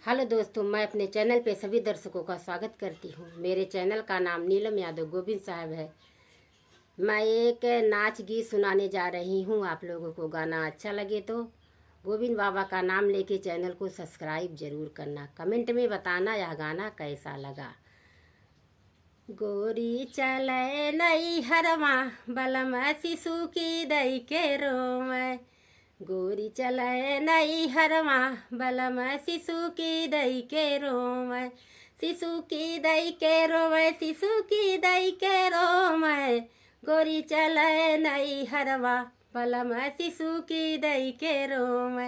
Hello दोस्तों, मैं अपने चैनल पे सभी दर्शकों का स्वागत करती हूँ। मेरे चैनल का नाम नीलम यादव गोविंद साहब है। मैं एक नाच गीत सुनाने जा रही हूँ। आप लोगों को गाना अच्छा लगे तो गोविंद बाबा का नाम लेके चैनल को सब्सक्राइब जरूर करना। कमेंट में बताना यह गाना कैसा लगा। गोरी चले नई हरवा बलम शिशु की दई के रोम। गोरी चले नई हरवा बलम शिशु की दई के रोम। शिशु की दई के रोम, शिशु की दई के रोम। गोरी चले नई हरवा बलम शिशु की दई के रोम।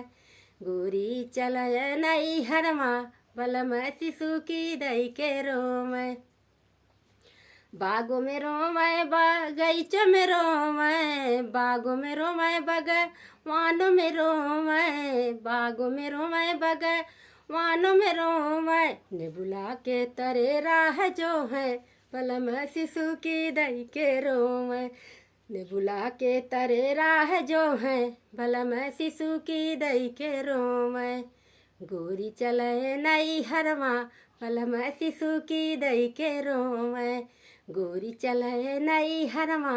गोरी चले नई हरवा बलम शिशु की दई के रोम। बागों में रोवे बगीचों में रोवे, बागों में रोवे बगवानों में रोवे, बागों में रोवे बगवानों में रोवे। नेबुला के तरे राह जो है बलम शिशु की दई के रोवे। नेबुला के तरे राह जो है बलम शिशु की दई के रोवे। गोरी चले नई हरवा बलम शिशु की दई के रोवे। गोरी चले नई हरवा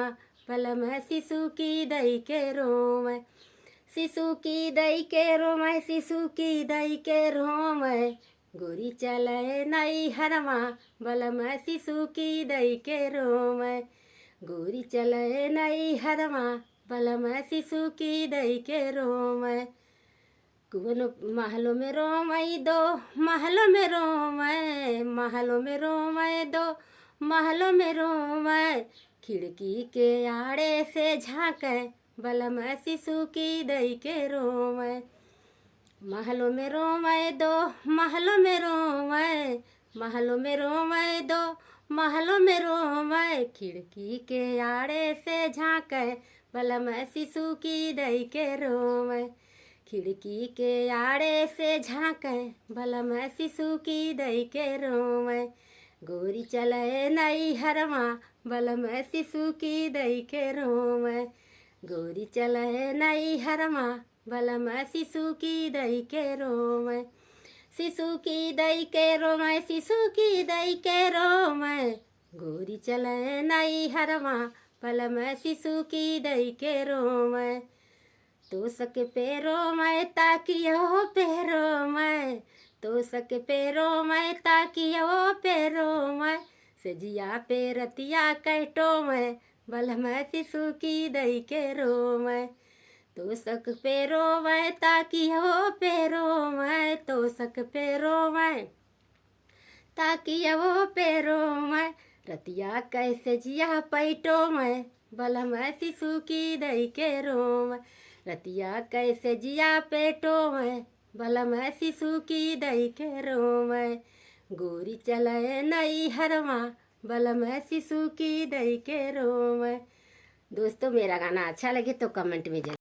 बलम शिशु की दई के रोम। शिशु की दई के रोम, शिशु की दई के रोम। गोरी चले नई हरवा बलम शिशु की दई के रोम। गोरी चले नई हरवा बलम शिशु की दई के रोम। कुवन महलों में रोम दो, महलों में रोम, महलों में रोम दो, महलों में रोम। खिड़की के आड़े से झांके बलम शिशु की दई के रोम। महलों में रोम दो, महलों में रोम, महलों में रोम दो, महलों में रोम। खिड़की के आड़े से झांके बलम शिशु की दई के रोम। खिड़की के आड़े से झांके बलम शिशु की दई के रोम। गोरी चले नई हरवा बलम शिशु की दई के रोम। गोरी चले नई हरवा बलम शिशु की दई के रोम। शिशु की दई के रोम, शिशु की दई के रोम। गोरी चले नई हरवा बलम शिशु की दई के रोम। तो सके पैरों में ताकियो पैरों में, तो सके पैरों में ताकियो पैरों में। सजिया पे रतिया कैटो में बलम शिशु की दई के रोम। तो सक पैरों में ताकियो पैरों में, तो सक पैरों में ताकियो पैरों में। रतिया कैसे जिया पैटो में बलम शिशु की दई के रोम। रतिया कैसे जिया पेटो में बलम शिशु की दई के रोम। गोरी चले नई हरवा बलम शिशु की दई के रोम। दोस्तों, मेरा गाना अच्छा लगे तो कमेंट में